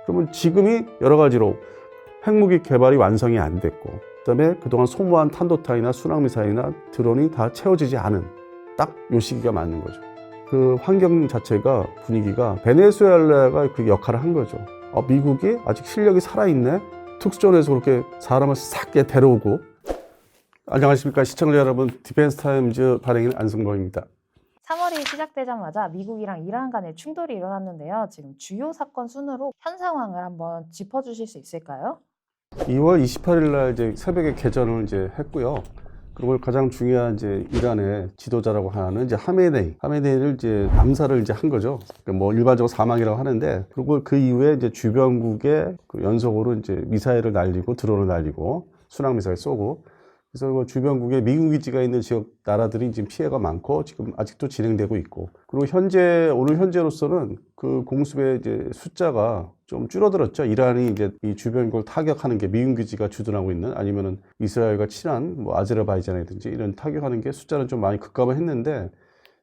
그러면 지금이 여러 가지로 핵무기 개발이 완성이 안 됐고, 그다음에 그동안 소모한 탄도탄이나 순항미사일이나 드론이 다 채워지지 않은 딱 요 시기가 맞는 거죠. 그 환경 자체가, 분위기가 베네수엘라가 그 역할을 한 거죠. 미국이 아직 실력이 살아있네. 특수전에서 그렇게 사람을 싹 데려오고. 안녕하십니까 시청자 여러분, 디펜스 타임즈 발행인 안승범입니다. 3월이 시작되자마자 미국이랑 이란 간의 충돌이 일어났는데요. 지금 주요 사건 순으로 현 상황을 한번 짚어주실 수 있을까요? 2월 28일 날 이제 새벽에 개전을 이제 했고요. 그리고 가장 중요한 이제 이란의 지도자라고 하는 이제 하메네이를 이제 암살을 이제 한 거죠. 그러니까 뭐 일반적으로 사망이라고 하는데, 그리고 그 이후에 이제 주변국에 그 연속으로 이제 미사일을 날리고 드론을 날리고 순항 미사일 쏘고, 그래서 뭐 주변국에 미군 기지가 있는 지역 나라들이 지금 피해가 많고 지금 아직도 진행되고 있고, 그리고 오늘 현재로서는 그 공습의 이제 숫자가 좀 줄어들었죠. 이란이 이제 이 주변국을 타격하는 게 미군 기지가 주둔하고 있는, 아니면은 이스라엘과 친한 뭐 아제르바이잔이든지 이런 타격하는 게 숫자는 좀 많이 급감을 했는데,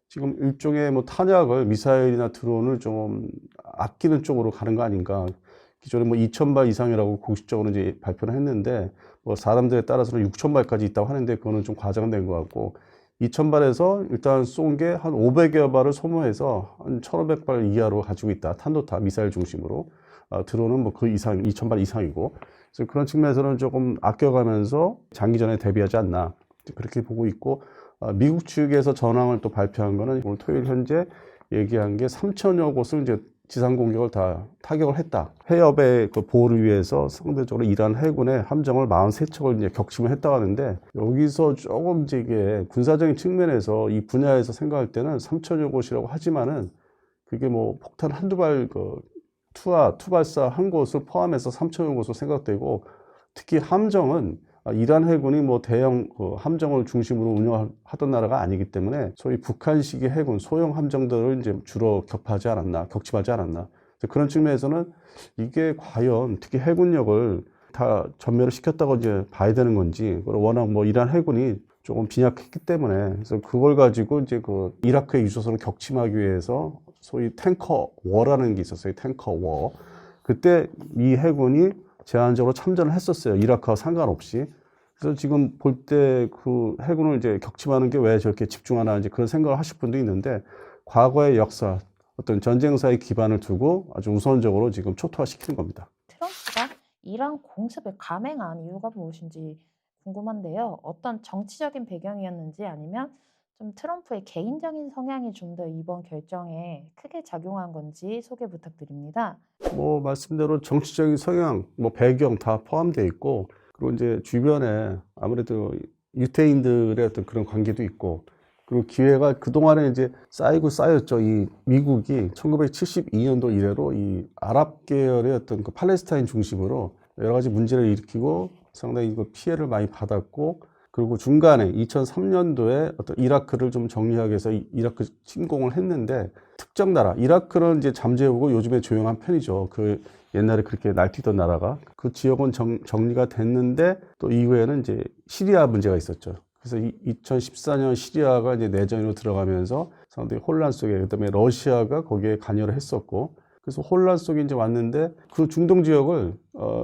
지금 일종의 뭐 탄약을, 미사일이나 드론을 좀 아끼는 쪽으로 가는 거 아닌가. 기존에 뭐 2,000발 이상이라고 공식적으로 이제 발표를 했는데, 뭐 사람들에 따라서는 6,000발까지 있다고 하는데 그거는 좀 과장된 것 같고, 2,000발에서 일단 쏜 게 한 500여 발을 소모해서 한 1,500발 이하로 가지고 있다. 탄도타 미사일 중심으로. 드론은 뭐 그 이상, 2,000발 이상이고. 그래서 그런 측면에서는 조금 아껴가면서 장기전에 대비하지 않나, 그렇게 보고 있고, 미국 측에서 전황을 또 발표한 거는 오늘 토요일 현재 얘기한 게 3,000여 곳을 이제 지상 공격을 다 타격을 했다. 해협의 그 보호를 위해서 상대적으로 이란 해군의 함정을 43척을 이제 격침을 했다고 하는데, 여기서 조금 이제 이게 군사적인 측면에서 이 분야에서 생각할 때는 3,000여 곳이라고 하지만은 그게 뭐 폭탄 한두 발 투발사 한 곳을 포함해서 3,000여 곳으로 생각되고, 특히 함정은 이란 해군이 뭐 대형 함정을 중심으로 운영하던 나라가 아니기 때문에 소위 북한식의 해군 소형 함정들을 이제 주로 격침하지 않았나. 그런 측면에서는 이게 과연 특히 해군력을 다 전멸을 시켰다고 이제 봐야 되는 건지, 워낙 뭐 이란 해군이 조금 빈약했기 때문에, 그래서 그걸 가지고 이제 그 이라크의 유조선을 격침하기 위해서 소위 탱커 워라는 게 있었어요. 탱커 워. 그때 미 해군이 제한적으로 참전을 했었어요. 이라크와 상관없이. 그래서 지금 볼 때 그 해군을 이제 격침하는 게 왜 저렇게 집중하나, 이제 그런 생각을 하실 분도 있는데, 과거의 역사, 어떤 전쟁사의 기반을 두고 아주 우선적으로 지금 초토화시키는 겁니다. 트럼프가 이란 공습에 감행한 이유가 무엇인지 궁금한데요. 어떤 정치적인 배경이었는지, 아니면 좀 트럼프의 개인적인 성향이 좀 더 이번 결정에 크게 작용한 건지 소개 부탁드립니다. 뭐 말씀대로 정치적인 성향, 뭐 배경 다 포함되어 있고, 그리고 이제 주변에 아무래도 유태인들의 어떤 그런 관계도 있고, 그리고 기회가 그동안에 이제 쌓였죠. 이 미국이 1972년도 이래로 이 아랍 계열의 어떤 그 팔레스타인 중심으로 여러 가지 문제를 일으키고 상당히 그 피해를 많이 받았고, 그리고 중간에 2003년도에 어떤 이라크를 좀 정리하기 위해서 이라크 침공을 했는데, 특정 나라, 이라크는 이제 잠재우고 요즘에 조용한 편이죠. 그 옛날에 그렇게 날뛰던 나라가. 그 지역은 정리가 됐는데, 또 이후에는 이제 시리아 문제가 있었죠. 그래서 2014년 시리아가 이제 내전으로 들어가면서 상당히 혼란 속에, 그다음에 러시아가 거기에 관여를 했었고, 그래서 혼란 속에 이제 왔는데, 그 중동 지역을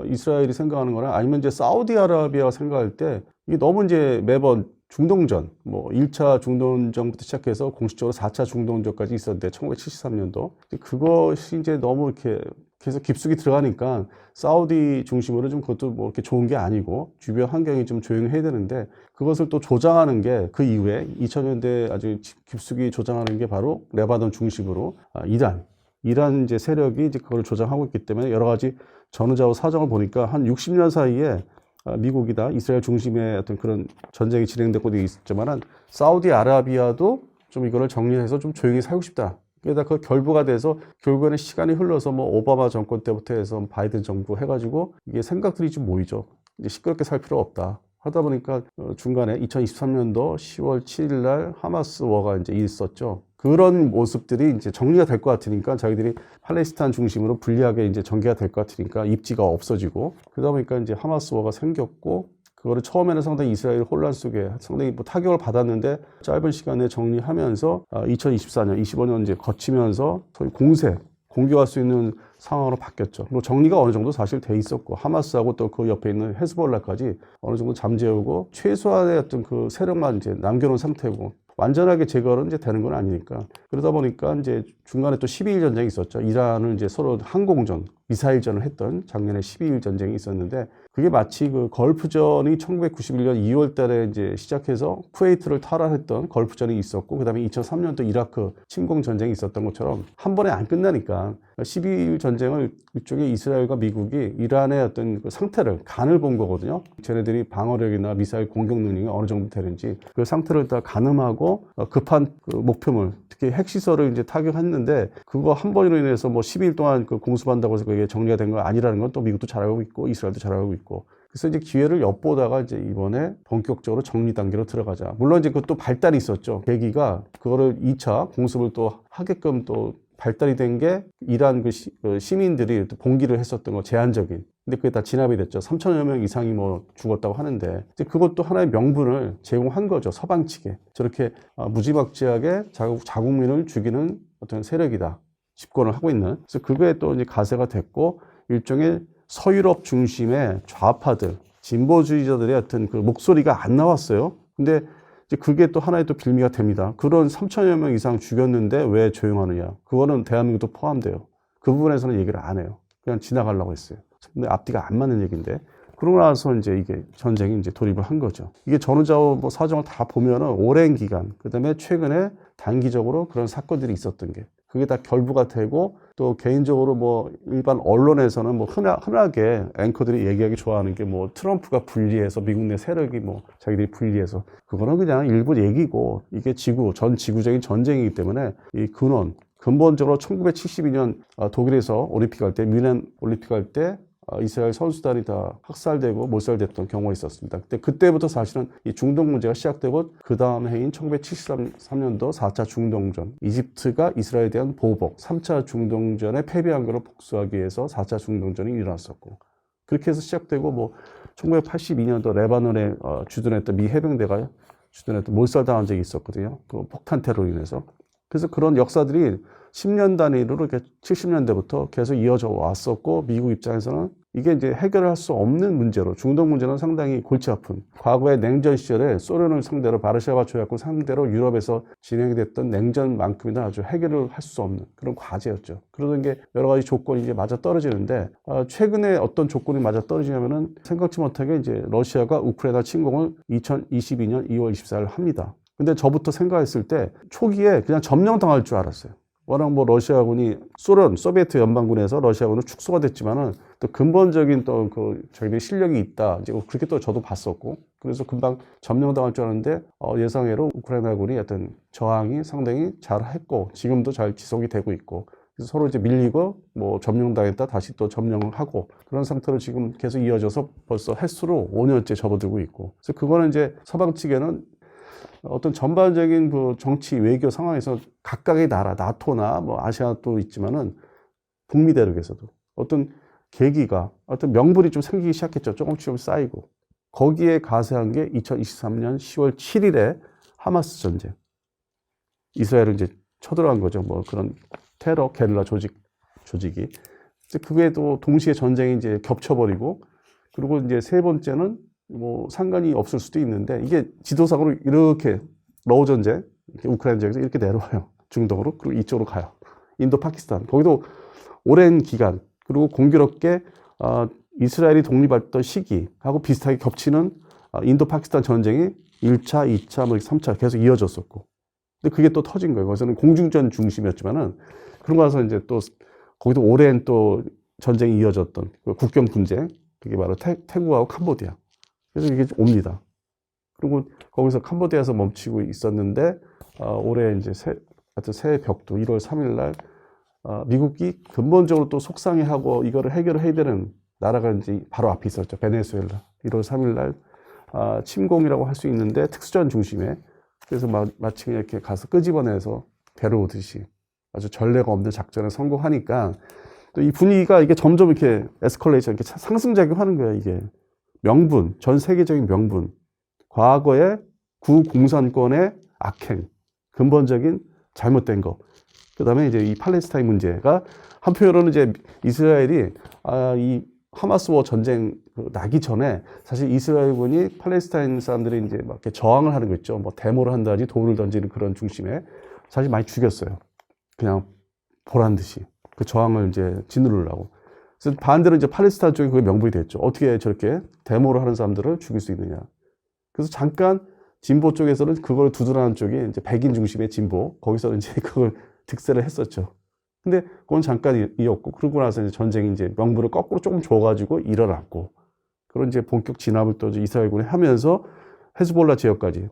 이스라엘이 생각하는 거나 아니면 이제 사우디아라비아가 생각할 때, 이게 너무 이제 매번 중동전, 뭐 1차 중동전부터 시작해서 공식적으로 4차 중동전까지 있었는데 1973년도 그것이 이제 너무 이렇게 계속 깊숙이 들어가니까 사우디 중심으로 좀 그것도 뭐 이렇게 좋은 게 아니고, 주변 환경이 좀 조용해야 되는데, 그것을 또 조장하는 게 그 이후에 2000년대 아주 깊숙이 조장하는 게 바로 레바논 중심으로 이란 이제 세력이 이제 그걸 조장하고 있기 때문에, 여러 가지 전후좌우 사정을 보니까 한 60년 사이에 미국이다 이스라엘 중심의 어떤 그런 전쟁이 진행되고 있지만은, 사우디아라비아도 좀 이거를 정리해서 좀 조용히 살고 싶다. 그러다 그 결부가 돼서 결국에는 시간이 흘러서 뭐 오바마 정권 때부터 해서 바이든 정부 해가지고 이게 생각들이 좀 모이죠. 이제 시끄럽게 살 필요 없다. 하다 보니까 중간에 2023년도 10월 7일 날 하마스 워가 이제 있었죠. 그런 모습들이 이제 정리가 될 것 같으니까, 자기들이 팔레스타인 중심으로 불리하게 이제 전개가 될 것 같으니까 입지가 없어지고, 그러다 보니까 이제 하마스 워가 생겼고, 그거를 처음에는 상당히 이스라엘 혼란 속에 상당히 뭐 타격을 받았는데, 짧은 시간에 정리하면서 2024년, 25년 이제 거치면서 소위 공격할 수 있는 상황으로 바뀌었죠. 그리고 정리가 어느 정도 사실 돼 있었고 하마스하고 또 그 옆에 있는 헤즈볼라까지 어느 정도 잠재우고 최소한의 어떤 그 세력만 이제 남겨놓은 상태고 완전하게 제거는 이제 되는 건 아니니까 그러다 보니까 이제 중간에 또 12일 전쟁이 있었죠. 이란을 이제 서로 항공전, 미사일전을 했던 작년에 12일 전쟁이 있었는데 그게 마치 그 걸프전이 1991년 2월 달에 이제 시작해서 쿠웨이트를 탈환했던 걸프전이 있었고 그다음에 2003년도 이라크 침공 전쟁이 있었던 것처럼 한 번에 안 끝나니까 12일 전쟁을 이쪽에 이스라엘과 미국이 이란의 어떤 그 상태를 간을 본 거거든요. 쟤네들이 방어력이나 미사일 공격 능력이 어느 정도 되는지 그 상태를 다 가늠하고 급한 그 목표물 특히 핵시설을 이제 타격했는데 그거 한 번으로 인해서 뭐 12일 동안 그 공습한다고 해서 그게 정리가 된 건 아니라는 건 또 미국도 잘 알고 있고 이스라엘도 잘 알고 있고 그래서 이제 기회를 엿보다가 이제 이번에 본격적으로 정리 단계로 들어가자. 물론 이제 그것도 발달이 있었죠. 계기가 그거를 2차 공습을 또 하게끔 또 발달이 된 게 이란 그 시민들이 또 봉기를 했었던 거 제한적인. 근데 그게 다 진압이 됐죠. 3천여 명 이상이 뭐 죽었다고 하는데 이제 그것도 하나의 명분을 제공한 거죠. 서방 측에. 저렇게 무지막지하게 자국민을 죽이는 어떤 세력이다. 집권을 하고 있는. 그래서 그거에 또 이제 가세가 됐고 일종의 서유럽 중심의 좌파들, 진보주의자들의 어떤 그 목소리가 안 나왔어요. 근데 이제 그게 또 하나의 또 빌미가 됩니다. 그런 3천여 명 이상 죽였는데 왜 조용하느냐. 그거는 대한민국도 포함돼요. 그 부분에서는 얘기를 안 해요. 그냥 지나가려고 했어요. 근데 앞뒤가 안 맞는 얘기인데. 그러고 나서 이제 이게 전쟁이 이제 돌입을 한 거죠. 이게 전후좌우 뭐 사정을 다 보면은 오랜 기간, 그 다음에 최근에 단기적으로 그런 사건들이 있었던 게 그게 다 결부가 되고 또 개인적으로 뭐 일반 언론에서는 뭐 흔하게 앵커들이 얘기하기 좋아하는 게 뭐 트럼프가 불리해서 미국 내 세력이 뭐 자기들이 불리해서 그거는 그냥 일부 얘기고 이게 전 지구적인 전쟁이기 때문에 이 근본적으로 1972년 독일에서 올림픽 할 때 뮌헨 올림픽 할 때 이스라엘 선수단이 다 학살되고 몰살됐던 경우가 있었습니다. 그때부터 사실은 이 중동 문제가 시작되고 그 다음 해인 1973년도 4차 중동전, 이집트가 이스라엘에 대한 보복, 3차 중동전에 패배한 것을 복수하기 위해서 4차 중동전이 일어났었고 그렇게 해서 시작되고 뭐 1982년도 레바논에 주둔했던 미 해병대가 주둔했던 몰살당한 적이 있었거든요. 그 폭탄 테러로 인해서. 그래서 그런 역사들이 10년 단위로 이렇게 70년대부터 계속 이어져 왔었고 미국 입장에서는 이게 이제 해결할 수 없는 문제로 중동 문제는 상당히 골치 아픈 과거의 냉전 시절에 소련을 상대로 바르샤바 조약국 상대로 유럽에서 진행이 됐던 냉전만큼이나 아주 해결을 할 수 없는 그런 과제였죠. 그러던 게 여러 가지 조건이 이제 맞아 떨어지는데 최근에 어떤 조건이 맞아 떨어지냐면은 생각지 못하게 이제 러시아가 우크라이나 침공을 2022년 2월 24일 합니다. 근데 저부터 생각했을 때 초기에 그냥 점령당할 줄 알았어요. 워낙 뭐 러시아군이 소비에트 연방군에서 러시아군은 축소가 됐지만은 또 근본적인 또 그 저희들이 실력이 있다. 이제 그렇게 또 저도 봤었고 그래서 금방 점령당할 줄 알았는데 예상외로 우크라이나군이 어떤 저항이 상당히 잘 했고 지금도 잘 지속이 되고 있고 그래서 서로 이제 밀리고 뭐 점령당했다 다시 또 점령을 하고 그런 상태로 지금 계속 이어져서 벌써 횟수로 5년째 접어들고 있고 그래서 그거는 이제 서방 측에는 어떤 전반적인 그 정치 외교 상황에서 각각의 나라, 나토나 뭐 아시아도 있지만은 북미 대륙에서도 어떤 계기가 어떤 명분이 좀 생기기 시작했죠. 조금씩 쌓이고. 거기에 가세한 게 2023년 10월 7일에 하마스 전쟁. 이스라엘을 이제 쳐들어간 거죠. 뭐 그런 테러, 게릴라 조직이. 그게도 동시에 전쟁이 이제 겹쳐버리고 그리고 이제 세 번째는 뭐 상관이 없을 수도 있는데 이게 지도상으로 이렇게 러우 전쟁, 이렇게 우크라이나 전쟁에서 이렇게 내려와요. 중동으로. 그리고 이쪽으로 가요. 인도, 파키스탄. 거기도 오랜 기간 그리고 공교롭게 이스라엘이 독립했던 시기하고 비슷하게 겹치는 인도, 파키스탄 전쟁이 1차, 2차, 뭐 3차 계속 이어졌었고 근데 그게 또 터진 거예요. 거기서는 공중전 중심이었지만은 그러고 나서 이제 또 거기도 오랜 또 전쟁이 이어졌던 그 국경 분쟁 그게 바로 태국하고 캄보디아. 그래서 이게 옵니다. 그리고 거기서 캄보디아에서 멈추고 있었는데 올해 이제 새 벽도 1월 3일 날 미국이 근본적으로 또 속상해하고 이거를 해결을 해야 되는 나라가 이제 바로 앞에 있었죠. 베네수엘라. 1월 3일 날 침공이라고 할 수 있는데 특수전 중심에 그래서 마치 이렇게 가서 끄집어내서 배를 오듯이 아주 전례가 없는 작전에 성공하니까 또 이 분위기가 이게 점점 이렇게 에스컬레이션 이렇게 상승작용하는 거예요. 이게 명분, 전 세계적인 명분, 과거의 구공산권의 악행, 근본적인 잘못된 거 그다음에 이제 이 팔레스타인 문제가 한편으로는 이제 이스라엘이 이 하마스와 전쟁 나기 전에 사실 이스라엘군이 팔레스타인 사람들이 이제 막 이렇게 저항을 하는 거 있죠. 뭐 데모를 한다든지 돌을 던지는 그런 중심에 사실 많이 죽였어요. 그냥 보란 듯이 그 저항을 이제 짓누르려고. 그래서 반대로 이제 팔레스타인 쪽이 그게 명분이 됐죠. 어떻게 저렇게 데모를 하는 사람들을 죽일 수 있느냐. 그래서 잠깐 진보 쪽에서는 그걸 두둔하는 쪽이 이제 백인 중심의 진보, 거기서는 이제 그걸 득세를 했었죠. 근데 그건 잠깐이었고, 그러고 나서 이제 전쟁이 이제 명분을 거꾸로 조금 줘가지고 일어났고, 그런 이제 본격 진압을 또 이스라엘군이 하면서 헤즈볼라 지역까지.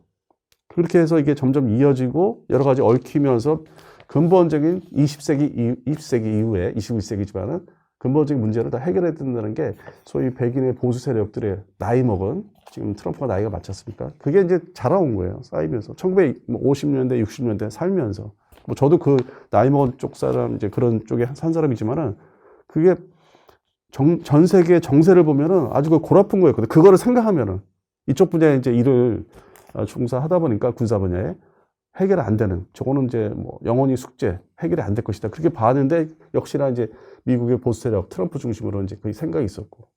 그렇게 해서 이게 점점 이어지고 여러 가지 얽히면서 근본적인 20세기 이후에 21세기지만은 근본적인 문제를 다 해결해야 된다는 게 소위 백인의 보수 세력들의 나이 먹은 지금 트럼프가 나이가 맞췄습니까? 그게 이제 자라온 거예요. 쌓이면서. 1950년대, 60년대 살면서. 뭐 저도 그 나이 먹은 쪽 사람, 이제 그런 쪽에 산 사람이지만은 그게 전 세계 정세를 보면은 아주 그 골아픈 거였거든요. 그거를 생각하면은 이쪽 분야에 이제 일을 종사하다 보니까 군사 분야에 해결이 안 되는, 저거는 이제 뭐 영원히 숙제, 해결이 안 될 것이다. 그렇게 봤는데 역시나 이제 미국의 보수 세력, 트럼프 중심으로 이제 그 생각이 있었고,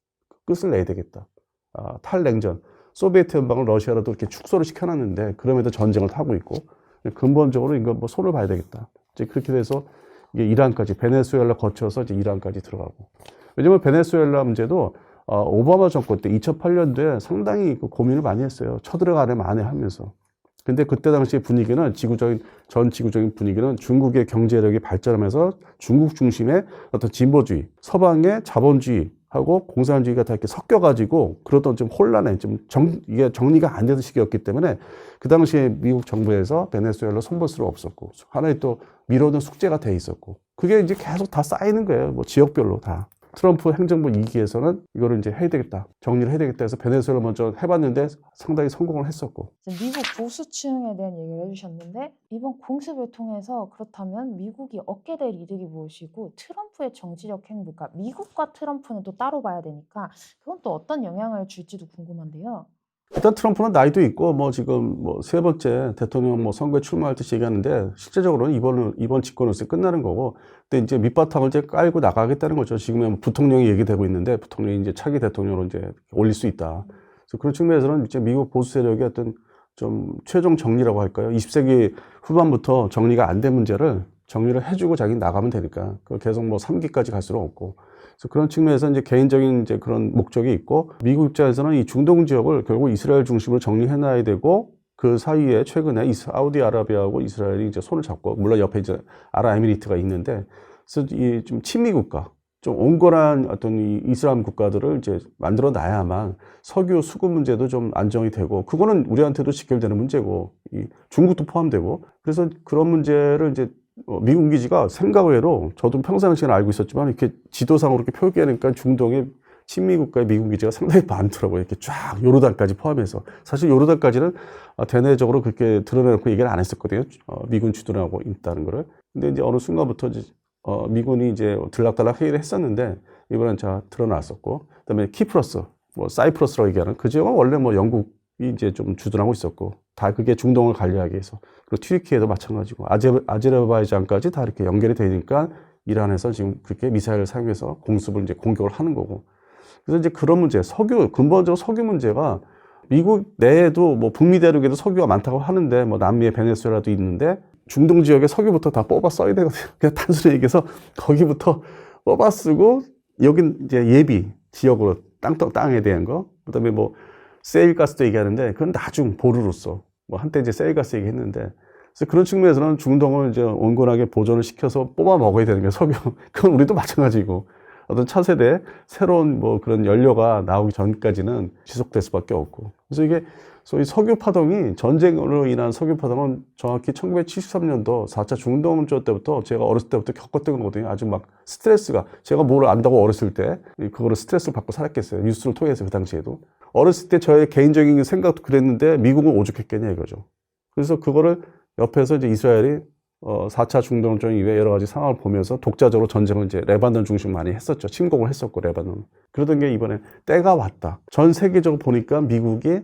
끝을 내야 되겠다. 탈냉전, 소비에트 연방을 러시아라도 이렇게 축소를 시켜놨는데 그럼에도 전쟁을 하고 있고, 근본적으로 이거 뭐 손을 봐야 되겠다. 이제 그렇게 돼서 이게 이란까지, 베네수엘라 거쳐서 이제 이란까지 들어가고. 왜냐면 베네수엘라 문제도 오바마 정권 때 2008년도에 상당히 고민을 많이 했어요. 쳐들어가네 마네 하면서. 근데 그때 당시 분위기는 전 지구적인 분위기는 중국의 경제력이 발전하면서 중국 중심의 어떤 진보주의, 서방의 자본주의하고 공산주의가 다 이렇게 섞여가지고 그러던 좀 혼란해, 이게 정리가 안 되던 시기였기 때문에 그 당시에 미국 정부에서 베네수엘라 손볼 수가 없었고, 하나의 또 미뤄둔 숙제가 돼 있었고, 그게 이제 계속 다 쌓이는 거예요. 뭐 지역별로 다. 트럼프 행정부 2기에서는 이거를 이제 해야 되겠다, 정리를 해야 되겠다 해서 베네수엘라 먼저 해봤는데 상당히 성공을 했었고. 미국 보수층에 대한 얘기를 해주셨는데, 이번 공습을 통해서 그렇다면 미국이 얻게 될 이득이 무엇이고, 트럼프의 정치적 행보, 그러니까 미국과 트럼프는 또 따로 봐야 되니까 그건 또 어떤 영향을 줄지도 궁금한데요. 일단 트럼프는 나이도 있고 뭐 지금 뭐 세 번째 대통령 뭐 선거에 출마할 듯이 얘기하는데 실제적으로는 이번 집권으로서 끝나는 거고, 근데 이제 밑바탕을 이제 깔고 나가겠다는 거죠. 지금은 뭐 부통령이 얘기되고 있는데 부통령이 이제 차기 대통령으로 이제 올릴 수 있다. 그래서 그런 측면에서는 이제 미국 보수 세력의 어떤 좀 최종 정리라고 할까요? 20세기 후반부터 정리가 안 된 문제를 정리를 해주고 자기 나가면 되니까 그 계속 뭐 3기까지 갈 수는 없고. 그래서 그런 측면에서 이제 개인적인 이제 그런 목적이 있고, 미국 입장에서는 이 중동 지역을 결국 이스라엘 중심으로 정리해놔야 되고, 그 사이에 최근에 사우디아라비아하고 이스라엘이 이제 손을 잡고, 물론 옆에 이제 아랍에미리트가 있는데, 그래서 이 좀 친미 국가, 좀 온건한 어떤 이 이슬람 국가들을 이제 만들어 놔야만 석유 수급 문제도 좀 안정이 되고, 그거는 우리한테도 직결되는 문제고, 이 중국도 포함되고, 그래서 그런 문제를 이제 미군 기지가 생각외로, 저도 평상시에는 알고 있었지만 이렇게 지도상으로 이렇게 표기하니까 중동에 친미 국가의 미군 기지가 상당히 많더라고요. 이렇게 쫙 요르단까지 포함해서. 사실 요르단까지는 대내적으로 그렇게 드러내놓고 얘기를 안 했었거든요. 미군 주둔하고 있다는 거를. 근데 이제 어느 순간부터 미군이 이제 들락달락 회의를 했었는데 이번엔 드러났었고, 그다음에 키프러스, 뭐 사이프러스라고 얘기하는 그 지역은 원래 뭐 영국이 이제 좀 주둔하고 있었고, 다 그게 중동을 관리하기 위해서. 그리고 튀르키예도 마찬가지고, 아제르바이잔까지 다 이렇게 연결이 되니까 이란에서 지금 그렇게 미사일을 사용해서 공습을 이제 공격을 하는 거고. 그래서 이제 그런 문제, 근본적으로 석유 문제가 미국 내에도 뭐 북미 대륙에도 석유가 많다고 하는데, 뭐 남미의 베네수엘라도 있는데 중동 지역에 석유부터 다 뽑아 써야 되거든요. 그냥 단순히 얘기해서 거기부터 뽑아 쓰고, 여긴 이제 예비 지역으로 땅에 대한 거, 그다음에 뭐 세일가스도 얘기하는데 그건 나중 보루로서, 뭐 한때 이제 세일가스 얘기했는데, 그래서 그런 측면에서는 중동을 이제 온건하게 보존을 시켜서 뽑아 먹어야 되는 게 석유. 그건 우리도 마찬가지고, 어떤 차세대 새로운 뭐 그런 연료가 나오기 전까지는 지속될 수밖에 없고. 그래서 이게 소위 석유 파동이, 전쟁으로 인한 석유 파동은 정확히 1973년도 4차 중동전쟁 때부터, 제가 어렸을 때부터 겪었던 거거든요. 아주 막 스트레스가, 제가 뭘 안다고 어렸을 때 그거를 스트레스를 받고 살았겠어요. 뉴스를 통해서. 그 당시에도 어렸을 때 저의 개인적인 생각도 그랬는데 미국은 오죽했겠냐 이거죠. 그래서 그거를 옆에서 이제 이스라엘이 4차 중동전 이후에 여러 가지 상황을 보면서 독자적으로 전쟁을 이제 레바논 중심 많이 했었죠. 침공을 했었고, 레바논. 그러던 게 이번에 때가 왔다. 전 세계적으로 보니까 미국이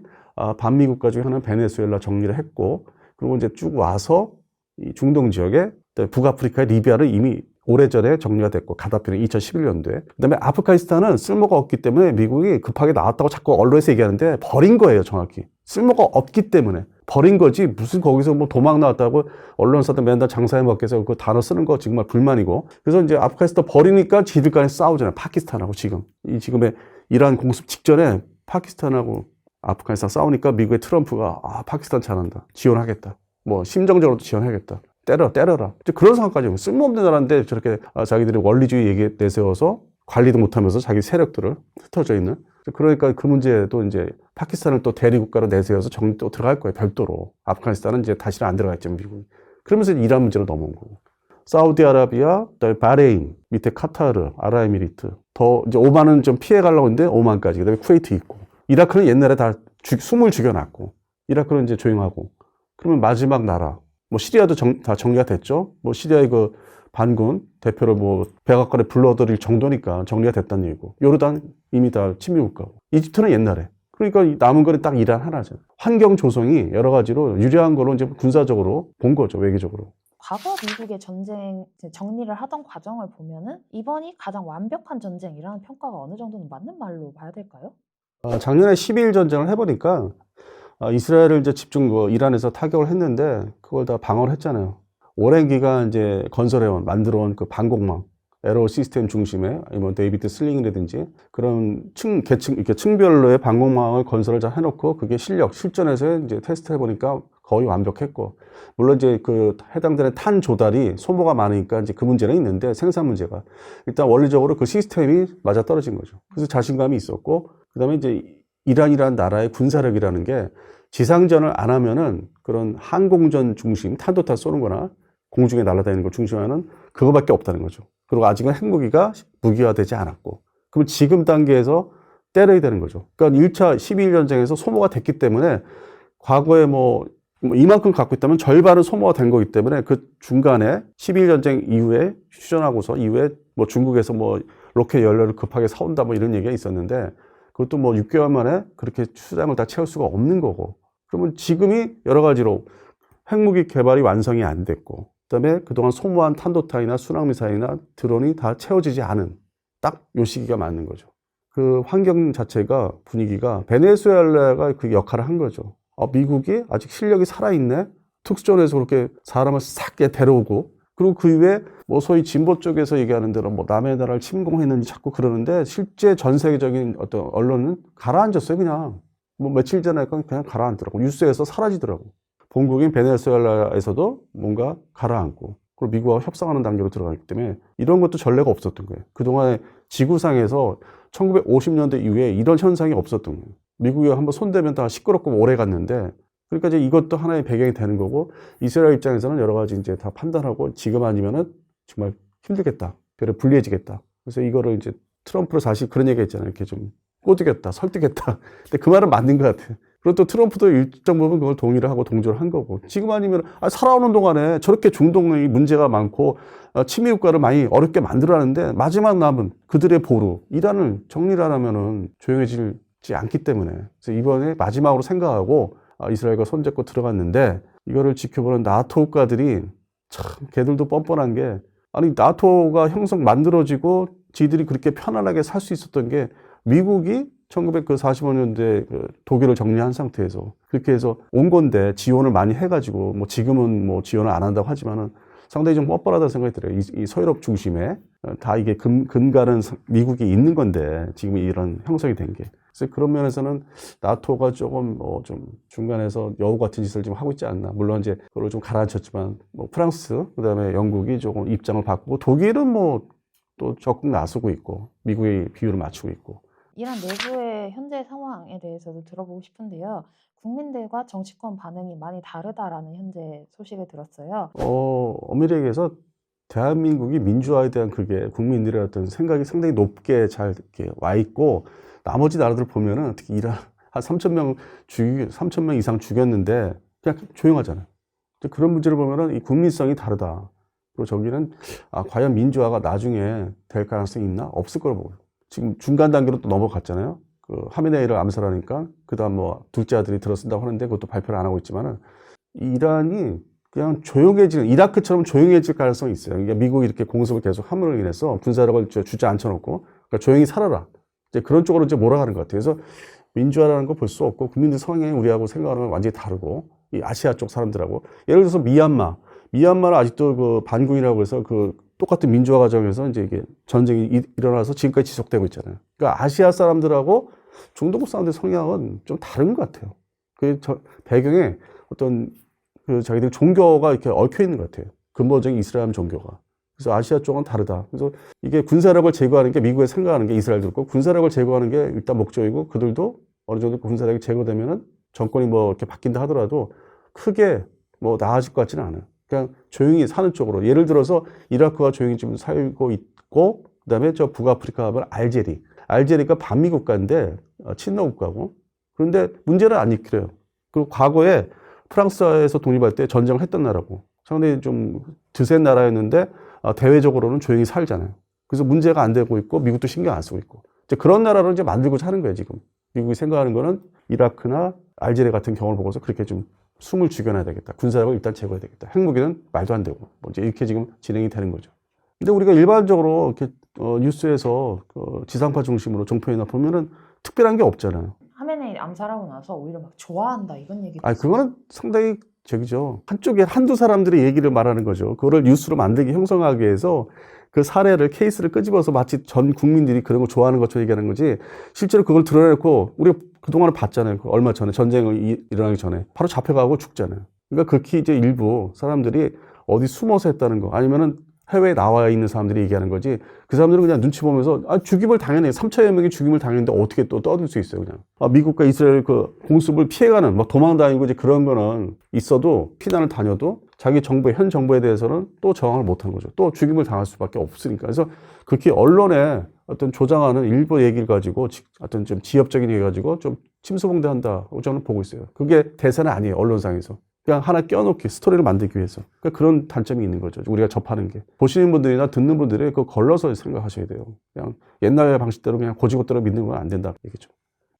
반미 국가 중에 하나는 베네수엘라 정리를 했고, 그리고 이제 쭉 와서 이 중동 지역에 북아프리카의 리비아를 이미 오래전에 정리가 됐고, 가다피는 2011년도에. 그다음에 아프가니스탄은 쓸모가 없기 때문에 미국이 급하게 나왔다고 자꾸 언론에서 얘기하는데 버린 거예요, 정확히. 쓸모가 없기 때문에 버린 거지. 무슨 거기서 뭐 도망 나왔다고 언론사들 맨날 장사해 먹겠어 그 단어 쓰는 거 정말 불만이고. 그래서 이제 아프가니스탄 버리니까 지들 간에 싸우잖아요. 파키스탄하고 지금. 이 지금의 이란 공습 직전에 파키스탄하고 아프가니스탄 싸우니까 미국의 트럼프가 파키스탄 잘한다. 지원하겠다. 뭐 심정적으로도 지원하겠다. 때려라. 그런 상황까지 오고. 쓸모없는 나라인데 저렇게 자기들이 원리주의 얘기 내세워서 관리도 못하면서 자기 세력들을 흩어져 있는. 그러니까 그 문제도 이제 파키스탄을 또 대리국가로 내세워서 정리 또 들어갈 거예요. 별도로. 아프가니스탄은 이제 다시는 안 들어갔죠, 미국이. 그러면서 이란 문제로 넘어온 거고. 사우디아라비아, 그다음에 바레인, 밑에 카타르, 아랍에미리트. 더 이제 오만은 좀 피해 가려고 했는데 오만까지. 그다음에 쿠웨이트 있고. 이라크는 옛날에 다 숨을 죽여놨고. 이라크는 이제 조용하고. 그러면 마지막 나라. 뭐 시리아도 다 정리가 됐죠. 뭐 시리아의 그 반군 대표를 뭐 백악관에 불러들일 정도니까 정리가 됐다는 얘기고. 요르단 이미 다 친미국가고. 이집트는 옛날에. 그러니까 남은 거는 딱 이란 하나죠. 환경 조성이 여러 가지로 유리한 거로 이제 군사적으로 본 거죠, 외교적으로. 과거 미국의 전쟁 정리를 하던 과정을 보면은 이번이 가장 완벽한 전쟁이라는 평가가 어느 정도는 맞는 말로 봐야 될까요? 작년에 12일 전쟁을 해보니까 이스라엘을 이제 집중 이란에서 타격을 했는데 그걸 다 방어를 했잖아요. 오랜 기간 이제 건설해온, 만들어온 그 방공망, 에러 시스템 중심의 뭐 데이비드 슬링이라든지 그런 이렇게 층별로의 방공망을 건설을 잘 해놓고 그게 실전에서 이제 테스트 해보니까 거의 완벽했고, 물론 이제 그 해당되는 탄 조달이 소모가 많으니까 이제 그 문제는 있는데 생산 문제가 일단 원리적으로 그 시스템이 맞아 떨어진 거죠. 그래서 자신감이 있었고, 그 다음에 이제 이란이라는 나라의 군사력이라는 게 지상전을 안 하면은 그런 항공전 중심, 탄도탄 쏘는 거나 공중에 날아다니는 걸 중심하는 그거밖에 없다는 거죠. 그리고 아직은 핵무기가 무기화되지 않았고. 그럼 지금 단계에서 때려야 되는 거죠. 그러니까 1차 12일 전쟁에서 소모가 됐기 때문에 과거에 뭐 이만큼 갖고 있다면 절반은 소모가 된 거기 때문에 그 중간에 12일 전쟁 이후에 휴전하고서 이후에 뭐 중국에서 뭐 로켓 연료를 급하게 사온다 뭐 이런 얘기가 있었는데 그것도 뭐 6개월 만에 그렇게 수량을 다 채울 수가 없는 거고. 그러면 지금이 여러 가지로 핵무기 개발이 완성이 안 됐고, 그다음에 그동안 소모한 탄도탄이나 순항미사일이나 드론이 다 채워지지 않은 딱 요 시기가 맞는 거죠. 그 환경 자체가 분위기가 베네수엘라가 그 역할을 한 거죠. 미국이 아직 실력이 살아있네. 특수전에서 그렇게 사람을 싹 데려오고, 그리고 그 이후에 뭐 소위 진보 쪽에서 얘기하는 대로 뭐 남의 나라를 침공했는지 자꾸 그러는데 실제 전 세계적인 어떤 언론은 가라앉았어요. 그냥 뭐 며칠 전에 그냥 가라앉더라고. 뉴스에서 사라지더라고. 본국인 베네수엘라에서도 뭔가 가라앉고, 그리고 미국과 협상하는 단계로 들어가기 때문에 이런 것도 전례가 없었던 거예요. 그동안에 지구상에서 1950년대 이후에 이런 현상이 없었던 거예요. 미국이 한번 손대면 다 시끄럽고 오래 갔는데, 그러니까 이제 이것도 하나의 배경이 되는 거고, 이스라엘 입장에서는 여러 가지 이제 다 판단하고 지금 아니면은 정말 힘들겠다. 별로 불리해지겠다. 그래서 이거를 이제 트럼프로 사실 그런 얘기 했잖아요. 이렇게 좀 꼬드겠다, 설득했다. 근데 그 말은 맞는 것 같아요. 그리고 또 트럼프도 일정 부분 그걸 동의를 하고 동조를 한 거고, 지금 아니면 살아오는 동안에 저렇게 중동의 문제가 많고 친미 국가를 많이 어렵게 만들어놨는데 마지막 남은 그들의 보루 이란을 정리를 안 하면은 조용해지지 않기 때문에, 그래서 이번에 마지막으로 생각하고 이스라엘과 손잡고 들어갔는데, 이거를 지켜보는 나토 국가들이 참 걔들도 뻔뻔한 게, 아니 나토가 만들어지고 지들이 그렇게 편안하게 살 수 있었던 게 미국이 1945년대 독일을 정리한 상태에서 그렇게 해서 온 건데, 지원을 많이 해가지고 뭐 지금은 뭐 지원을 안 한다고 하지만은 상당히 좀 뻔뻔하다는 생각이 들어요. 이 서유럽 중심에 다 이게 근간은 미국이 있는 건데 지금 이런 형성이 된 게. 그래서 그런 면에서는 나토가 조금 뭐 좀 중간에서 여우 같은 짓을 좀 하고 있지 않나. 물론 이제 그걸 좀 가라앉혔지만 뭐 프랑스, 그다음에 영국이 조금 입장을 바꾸고, 독일은 뭐 또 적극 나서고 있고, 미국의 비율을 맞추고 있고. 이란 내부의 현재 상황에 대해서도 들어보고 싶은데요. 국민들과 정치권 반응이 많이 다르다라는 현재 소식을 들었어요. 엄밀하게 해서 대한민국이 민주화에 대한 그게 국민들의 어떤 생각이 상당히 높게 잘 이렇게 와 있고, 나머지 나라들 보면은 특히 이란 한 3천 명 이상 죽였는데 그냥 조용하잖아요. 그런 문제를 보면은 이 국민성이 다르다. 그리고 저기는 과연 민주화가 나중에 될 가능성이 있나? 없을 거라고 보고요. 지금 중간 단계로 또 넘어갔잖아요. 그 하메네이를 암살하니까 그다음 뭐 둘째 아들이 들어선다고 하는데 그것도 발표를 안 하고 있지만은, 이란이 그냥 조용해지는, 이라크처럼 조용해질 가능성이 있어요. 그러니까 미국이 이렇게 공습을 계속 함으로 인해서 군사력을 주저 앉혀놓고, 그러니까 조용히 살아라. 이제 그런 쪽으로 이제 몰아가는 것 같아요. 그래서 민주화라는 거 볼 수 없고, 국민들 성향이 우리하고 생각하는 건 완전히 다르고, 이 아시아 쪽 사람들하고. 예를 들어서 미얀마는 아직도 그 반군이라고 해서 그 똑같은 민주화 과정에서 이제 이게 전쟁이 일어나서 지금까지 지속되고 있잖아요. 그러니까 아시아 사람들하고 중동국 사람들 성향은 좀 다른 것 같아요. 그 배경에 어떤 그 자기들 종교가 이렇게 얽혀 있는 것 같아요. 근본적인 이슬람 종교가. 그래서 아시아 쪽은 다르다. 그래서 이게 군사력을 제거하는 게 미국이 생각하는 게 이스라엘도 그렇고 군사력을 제거하는 게 일단 목적이고 그들도 어느 정도 군사력이 제거되면은 정권이 뭐 이렇게 바뀐다 하더라도 크게 뭐 나아질 것 같지는 않아요. 그냥 조용히 사는 쪽으로. 예를 들어서 이라크가 조용히 지금 살고 있고 그다음에 저 북아프리카 하면 알제리가 반미 국가인데 친러 국가고 그런데 문제는 안 일으켜요. 그리고 과거에 프랑스에서 독립할 때 전쟁을 했던 나라고 상당히 좀 드센 나라였는데 대외적으로는 조용히 살잖아요. 그래서 문제가 안 되고 있고 미국도 신경 안 쓰고 있고 이제 그런 나라를 이제 만들고자 하는 거예요 지금. 미국이 생각하는 거는 이라크나 알제리 같은 경우를 보고서 그렇게 좀 숨을 죽여놔야 되겠다. 군사력을 일단 제거해야 되겠다. 핵무기는 말도 안 되고 뭐 이제 이렇게 지금 진행이 되는 거죠. 근데 우리가 일반적으로 이렇게 뉴스에서 지상파 중심으로 종편이나 보면은 특별한 게 없잖아요. 하메네이 암살하고 나서 오히려 막 좋아한다 이런 얘기도 아, 있어요. 그거는 상당히 저기죠. 한쪽에 한두 사람들의 얘기를 말하는 거죠. 그거를 뉴스로 만들게 형성하기 위해서 그 사례를, 케이스를 끄집어서 마치 전 국민들이 그런 거 좋아하는 것처럼 얘기하는 거지. 실제로 그걸 드러내고 우리가 그동안에 봤잖아요. 얼마 전에 전쟁이 일어나기 전에 바로 잡혀가고 죽잖아요. 그러니까 극히 이제 일부 사람들이 어디 숨어서 했다는 거 아니면은 해외에 나와 있는 사람들이 얘기하는 거지. 그 사람들은 그냥 눈치 보면서 죽임을 당연히 3차 연맹이 죽임을 당했는데 어떻게 또 떠들 수 있어요, 그냥. 미국과 이스라엘 그 공습을 피해가는 막 도망 다니고 이제 그런 거는 있어도 피난을 다녀도 자기 정부 현 정부에 대해서는 또 저항을 못 하는 거죠. 또 죽임을 당할 수밖에 없으니까. 그래서 그렇게 언론에 어떤 조장하는 일부 얘기를 가지고 어떤 좀 지엽적인 얘기 가지고 좀 침소봉대한다고 저는 보고 있어요. 그게 대세는 아니에요, 언론상에서. 그냥 하나 껴놓기, 스토리를 만들기 위해서. 그러니까 그런 단점이 있는 거죠. 우리가 접하는 게. 보시는 분들이나 듣는 분들이 그거 걸러서 생각하셔야 돼요. 그냥 옛날 방식대로 그냥 고지고대로 믿는 건 안 된다. 얘기죠.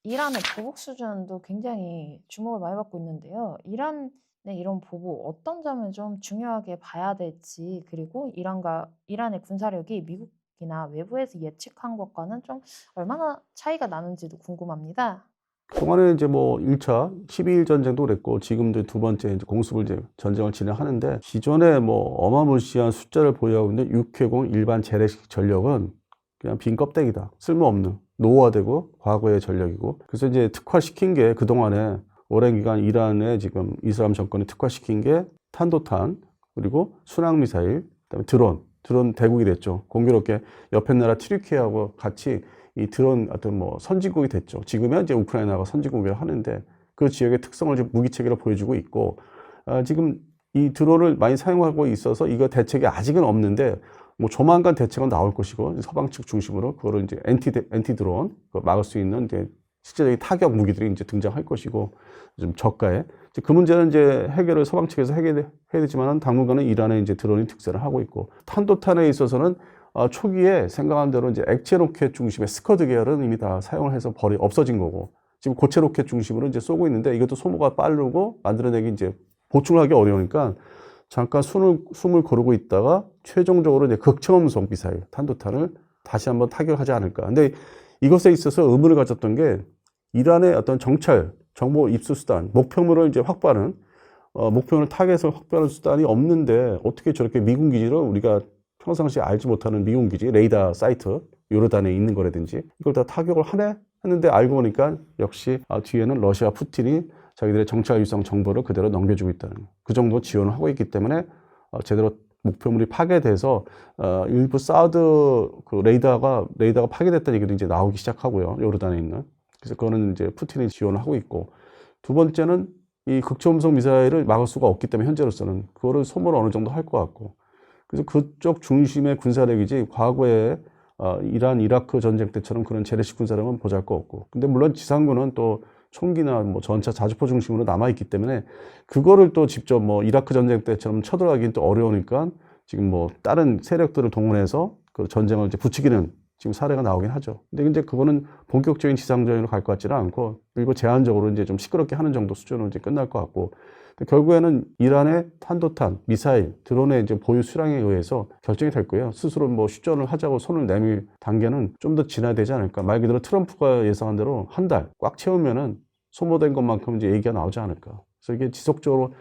이란의 보복 수준도 굉장히 주목을 많이 받고 있는데요. 이란의 이런 보복 어떤 점을 좀 중요하게 봐야 될지 그리고 이란의 군사력이 미국이나 외부에서 예측한 것과는 좀 얼마나 차이가 나는지도 궁금합니다. 그동안에 이제 뭐 1차 12일 전쟁도 그랬고 지금도 두 번째 이제 공습을 이제 전쟁을 진행하는데 기존에 뭐 어마무시한 숫자를 보유하고 있는 육해공 일반 재래식 전력은 그냥 빈 껍데기다. 쓸모없는 노후화되고 과거의 전력이고 그래서 이제 특화시킨 게 그동안에 오랜 기간 이란에 지금 이슬람 정권이 특화시킨 게 탄도탄 그리고 순항미사일 그다음에 드론 대국이 됐죠. 공교롭게 옆에 나라 튀르키예하고 같이 이 드론 어떤 뭐 선진국이 됐죠. 지금은 이제 우크라이나가 선진국이라 하는데 그 지역의 특성을 지금 무기 체계로 보여주고 있고 지금 이 드론을 많이 사용하고 있어서 이거 대책이 아직은 없는데 뭐 조만간 대책은 나올 것이고 서방 측 중심으로 그거를 이제 엔티 드론 막을 수 있는 이제 실제적인 타격 무기들이 이제 등장할 것이고 좀 저가에 그 문제는 이제 해결을 서방 측에서 해결해야 되지만은 당분간은 이란의 이제 드론이 특세를 하고 있고 탄도탄에 있어서는 초기에 생각한 대로 이제 액체 로켓 중심의 스커드 계열은 이미 다 사용을 해서 없어진 거고 지금 고체 로켓 중심으로 이제 쏘고 있는데 이것도 소모가 빠르고 만들어내기 이제 보충하기 어려우니까 잠깐 숨을 고르고 있다가 최종적으로 이제 극초음속 미사일 탄도탄을 다시 한번 타격하지 않을까. 근데 이것에 있어서 의문을 가졌던 게 이란의 어떤 정찰, 정보 입수 수단, 목표물을 이제 확보하는 목표물 타겟을 확보하는 수단이 없는데 어떻게 저렇게 미군 기지를 우리가 평상시에 알지 못하는 미군 기지, 레이더 사이트, 요르단에 있는 거라든지 이걸 다 타격을 하네? 했는데 알고 보니까 역시 뒤에는 러시아 푸틴이 자기들의 정찰 위성 정보를 그대로 넘겨주고 있다는 그 정도 지원을 하고 있기 때문에 제대로 목표물이 파괴돼서 일부 사우드 그 레이더가 파괴됐다는 얘기도 이제 나오기 시작하고요. 요르단에 있는. 그래서 그거는 이제 푸틴이 지원을 하고 있고 두 번째는 이 극초음속 미사일을 막을 수가 없기 때문에 현재로서는 그거를 소모를 어느 정도 할 것 같고 그래서 그쪽 중심의 군사력이지 과거에 이란, 이라크 전쟁 때처럼 그런 재래식 군사력은 보잘것없고 근데 물론 지상군은 또 총기나 뭐 전차 자주포 중심으로 남아있기 때문에 그거를 또 직접 뭐 이라크 전쟁 때처럼 쳐들어가기는 또 어려우니까 지금 뭐 다른 세력들을 동원해서 그 전쟁을 이제 부추기는 지금 사례가 나오긴 하죠. 근데 이제 그거는 본격적인 지상전으로 갈 것 같지는 않고 일부 제한적으로 이제 좀 시끄럽게 하는 정도 수준으로 이제 끝날 것 같고 결국에는 이란의 탄도탄, 미사일, 드론의 이제 보유 수량에 의해서 결정이 될 거예요. 스스로 뭐 휴전을 하자고 손을 내밀 단계는 좀 더 지나야 되지 않을까. 말 그대로 트럼프가 예상한 대로 한 달 꽉 채우면은 소모된 것만큼 이제 얘기가 나오지 않을까. 그래서 이게 지속적으로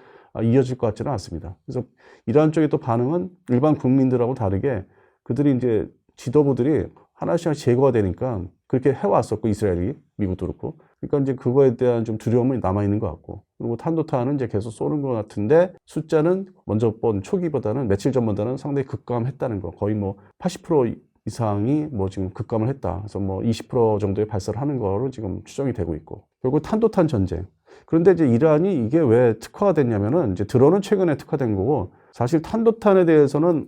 이어질 것 같지는 않습니다. 그래서 이란 쪽의 또 반응은 일반 국민들하고 다르게 그들이 이제 지도부들이 하나씩 제거가 되니까 그렇게 해왔었고, 이스라엘이, 미국도 그렇고. 그러니까 이제 그거에 대한 좀 두려움이 남아있는 것 같고. 그리고 탄도탄은 이제 계속 쏘는 것 같은데 숫자는 먼저 본 초기보다는 며칠 전보다는 상당히 급감했다는 거. 거의 뭐 80% 이상이 뭐 지금 급감을 했다. 그래서 뭐 20% 정도의 발사를 하는 거로 지금 추정이 되고 있고. 결국 탄도탄 전쟁. 그런데 이제 이란이 이게 왜 특화가 됐냐면은 이제 드론은 최근에 특화된 거고, 사실 탄도탄에 대해서는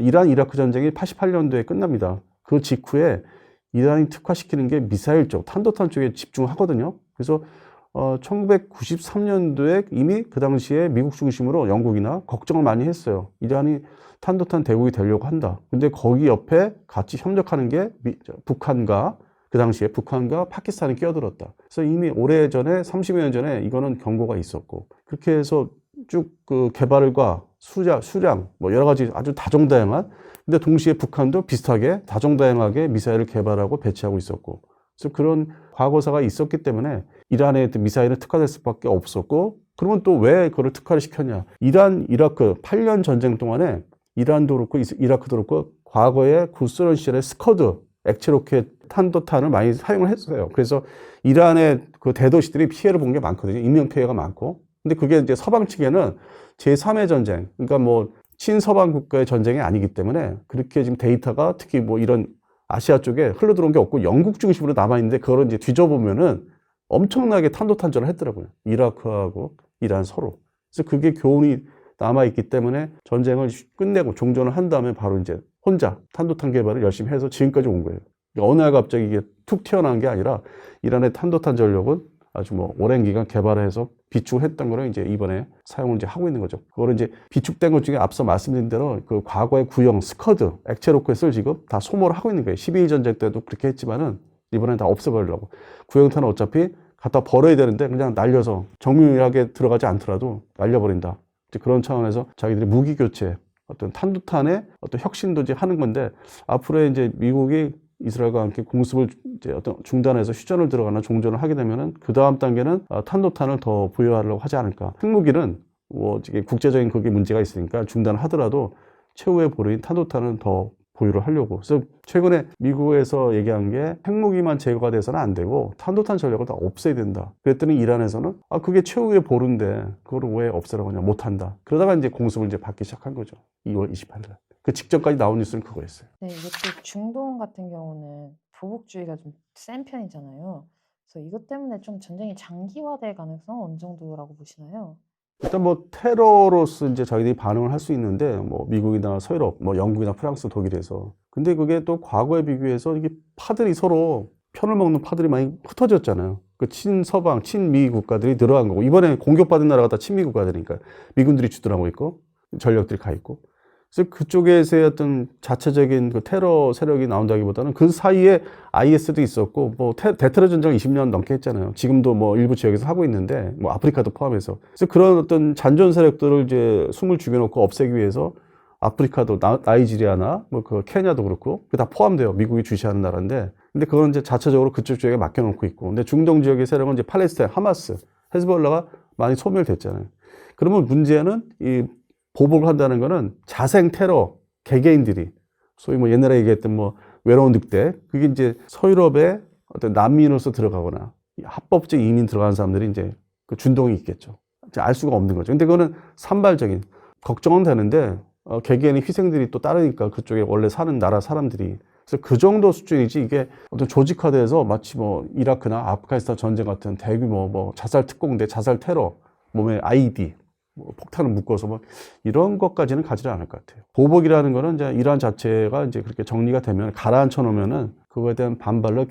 이란 이라크 전쟁이 88년도에 끝납니다. 그 직후에 이란이 특화시키는 게 미사일 쪽, 탄도탄 쪽에 집중하거든요. 그래서 1993년도에 이미 그 당시에 미국 중심으로 영국이나 걱정을 많이 했어요. 이란이 탄도탄 대국이 되려고 한다. 근데 거기 옆에 같이 협력하는 게 북한과, 그 당시에 북한과 파키스탄이 끼어들었다. 그래서 이미 오래전에 30여 년 전에 이거는 경고가 있었고, 그렇게 해서 쭉 그 개발과 수량 뭐 여러 가지 아주 다종다양한, 근데 동시에 북한도 비슷하게 다종다양하게 미사일을 개발하고 배치하고 있었고, 그래서 그런 과거사가 있었기 때문에 이란의 미사일은 특화될 수밖에 없었고, 그러면 또 왜 그걸 특화를 시켰냐? 이란, 이라크 8년 전쟁 동안에 이란도 그렇고 이라크도 그렇고 과거에 구소련 시절에 스커드, 액체 로켓 탄도탄을 많이 사용을 했어요. 그래서 이란의 그 대도시들이 피해를 본 게 많거든요. 인명 피해가 많고. 근데 그게 이제 서방 측에는 제3의 전쟁, 그러니까 뭐 친서방 국가의 전쟁이 아니기 때문에 그렇게 지금 데이터가 특히 뭐 이런 아시아 쪽에 흘러들어온 게 없고 영국 중심으로 남아있는데, 그걸 이제 뒤져보면은 엄청나게 탄도탄전을 했더라고요. 이라크하고 이란 서로. 그래서 그게 교훈이 남아있기 때문에 전쟁을 끝내고 종전을 한 다음에 바로 이제 혼자 탄도탄 개발을 열심히 해서 지금까지 온 거예요. 그러니까 어느 날 갑자기 이게 툭 튀어나온 게 아니라 이란의 탄도탄 전력은 아주 뭐 오랜 기간 개발해서 비축했던 거를 이제 이번에 사용을 이제 하고 있는 거죠. 그거를 이제 비축된 것 중에 앞서 말씀드린 대로 그 과거의 구형 스커드, 액체 로켓을 지금 다 소모를 하고 있는 거예요. 12.1 전쟁 때도 그렇게 했지만은 이번엔 다 없애버리려고. 구형탄은 어차피 갖다 버려야 되는데 그냥 날려서 정밀하게 들어가지 않더라도 날려버린다. 이제 그런 차원에서 자기들이 무기 교체, 어떤 탄도탄의 어떤 혁신도 이제 하는 건데, 앞으로 이제 미국이 이스라엘과 함께 공습을 이제 어떤 중단해서 휴전을 들어가나 종전을 하게 되면은 그 다음 단계는 탄도탄을 더 보유하려고 하지 않을까. 핵무기는 뭐 이게 국제적인 그게 문제가 있으니까 중단하더라도 최후의 보루인 탄도탄은 더 보유를 하려고. 그래서 최근에 미국에서 얘기한 게 핵무기만 제거가 돼서는 안 되고 탄도탄 전력을 다 없애야 된다. 그랬더니 이란에서는 그게 최후의 보루인데 그걸 왜 없애라고 하냐, 못한다. 그러다가 이제 공습을 이제 받기 시작한 거죠. 2월 28일 날. 그 직전까지 나온 뉴스는 그거였어요. 네, 이것도 중동 같은 경우는 보복주의가 좀 센 편이잖아요. 그래서 이것 때문에 좀 전쟁이 장기화될 가능성은 어느 정도라고 보시나요? 일단 뭐 테러로서 이제 자기들이 반응을 할 수 있는데, 뭐 미국이나 서유럽, 뭐 영국이나 프랑스, 독일에서. 근데 그게 또 과거에 비교해서 이게 파들이 서로 편을 먹는 파들이 많이 흩어졌잖아요. 그 친서방, 친미 국가들이 늘어난 거고, 이번에 공격받은 나라가 다 친미 국가들이니까 미군들이 주둔하고 있고 전력들이 가 있고. 그래서 그쪽에서의 어떤 자체적인 그 테러 세력이 나온다기보다는 그 사이에 IS도 있었고, 뭐 대테러 전쟁을 20년 넘게 했잖아요. 지금도 뭐 일부 지역에서 하고 있는데, 뭐 아프리카도 포함해서. 그래서 그런 어떤 잔존 세력들을 이제 숨을 죽여놓고 없애기 위해서 아프리카도 나이지리아나 뭐 그 케냐도 그렇고 그게 다 포함돼요. 미국이 주시하는 나라인데, 근데 그거는 이제 자체적으로 그쪽 지역에 맡겨놓고 있고, 근데 중동 지역의 세력은 이제 팔레스타인, 하마스, 헤즈볼라가 많이 소멸됐잖아요. 그러면 문제는 이 보복을 한다는 거는 자생 테러 개개인들이, 소위 뭐 옛날에 얘기했던 뭐 외로운 늑대, 그게 이제 서유럽에 어떤 난민으로서 들어가거나 합법적 이민 들어가는 사람들이 이제 그 준동이 있겠죠. 알 수가 없는 거죠. 근데 그거는 산발적인, 걱정은 되는데 개개인의 희생들이 또 따르니까 그쪽에 원래 사는 나라 사람들이. 그래서 그 정도 수준이지, 이게 어떤 조직화돼서 마치 뭐 이라크나 아프가니스탄 전쟁 같은 대규모 뭐 자살 특공대, 자살 테러, 몸에 IED, 뭐 폭탄을 묶어서 뭐 이런 것까지는 가지를 않을 것 같아요. 보복이라는 거는 이제 이란 자체가 이제 그렇게 정리가 되면, 가라앉혀 놓으면은 그거에 대한 반발로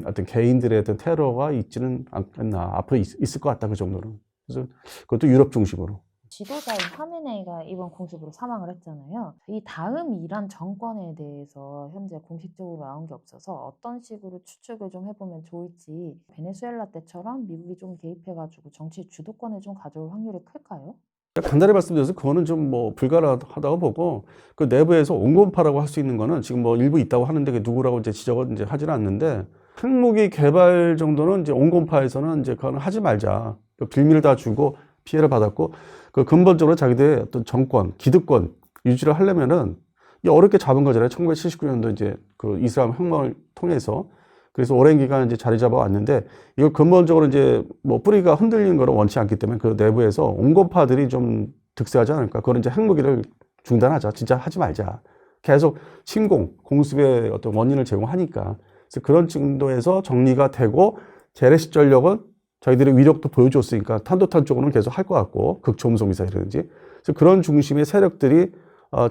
어떤 개인들의 어떤 테러가 있지는 않겠나. 앞으로 있을 것 같다, 그 정도는. 그래서 그것도 유럽 중심으로. 지도자인 하메네이가 이번 공습으로 사망을 했잖아요. 이 다음 이란 정권에 대해서 현재 공식적으로 나온 게 없어서 어떤 식으로 추측을 좀 해보면 좋을지, 베네수엘라 때처럼 미국이 좀 개입해가지고 정치 주도권을 좀 가져올 확률이 클까요? 간단히 말씀드려서 그거는 좀 뭐 불가능하다고 보고, 그 내부에서 온건파라고 할 수 있는 거는 지금 뭐 일부 있다고 하는데 그 누구라고 이제 지적은 이제 하지는 않는데, 핵무기 개발 정도는 이제 온건파에서는 이제 그거는 하지 말자. 그 빌미를 다 주고 피해를 받았고, 그 근본적으로 자기들의 어떤 정권, 기득권 유지를 하려면은 이게 어렵게 잡은 거잖아요. 1979년도 이제 그 이슬람 혁명을 통해서. 그래서 오랜 기간 이제 자리 잡아 왔는데, 이걸 근본적으로 이제 뭐 뿌리가 흔들리는 거를 원치 않기 때문에 그 내부에서 온건파들이 좀 득세하지 않을까. 그거는 이제 핵무기를 중단하자. 진짜 하지 말자. 계속 침공, 공습의 어떤 원인을 제공하니까. 그래서 그런 정도에서 정리가 되고, 재래식 전력은 저희들의 위력도 보여줬으니까 탄도탄 쪽으로는 계속 할 것 같고, 극초음속 미사일이라든지. 그래서 그런 중심의 세력들이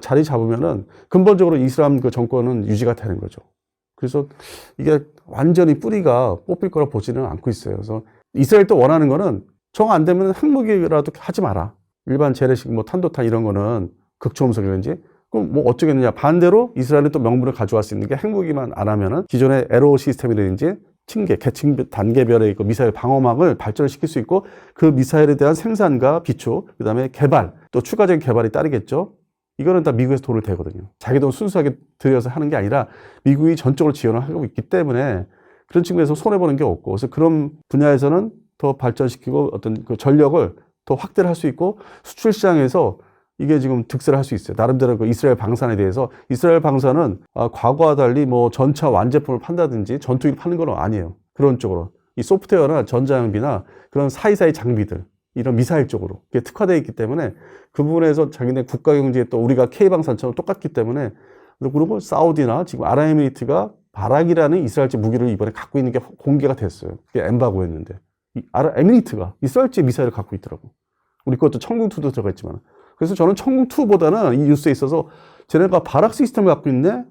자리 잡으면은 근본적으로 이슬람 그 정권은 유지가 되는 거죠. 그래서 이게 완전히 뿌리가 뽑힐 거라 보지는 않고 있어요. 그래서 이스라엘도 원하는 거는 정 안 되면 핵무기라도 하지 마라. 일반 재래식 뭐 탄도탄 이런 거는 극초음속이라든지. 그럼 뭐 어쩌겠느냐. 반대로 이스라엘은 또 명분을 가져갈 수 있는 게 핵무기만 안 하면은 기존의 에로 시스템이라든지 층계, 계층 단계별의 그 미사일 방어막을 발전을 시킬 수 있고, 그 미사일에 대한 생산과 비축, 그 다음에 개발, 또 추가적인 개발이 따르겠죠. 이거는 다 미국에서 돈을 대거든요. 자기 돈 순수하게 들여서 하는 게 아니라 미국이 전적으로 지원을 하고 있기 때문에 그런 측면에서 손해보는 게 없고, 그래서 그런 분야에서는 더 발전시키고 어떤 그 전력을 더 확대를 할 수 있고, 수출 시장에서 이게 지금 득세를 할 수 있어요. 나름대로 그 이스라엘 방산에 대해서. 이스라엘 방산은 과거와 달리 뭐 전차 완제품을 판다든지 전투기를 파는 건 아니에요. 그런 쪽으로. 이 소프트웨어나 전자장비나 그런 사이사이 장비들, 이런 미사일 쪽으로 그게 특화되어 있기 때문에 그 부분에서 자기네 국가 경제에 또 우리가 K방산처럼 똑같기 때문에, 그리고 사우디나 지금 아랍에미리트가 바락이라는 이스라엘제 무기를 이번에 갖고 있는 게 공개가 됐어요. 그게 엠바고였는데. 이 아랍에미리트가 이스라엘제 미사일을 갖고 있더라고. 우리 것도 천궁2도 들어가 있지만. 그래서 저는 천궁2보다는 이 뉴스에 있어서 쟤네가 바락 시스템을 갖고 있네?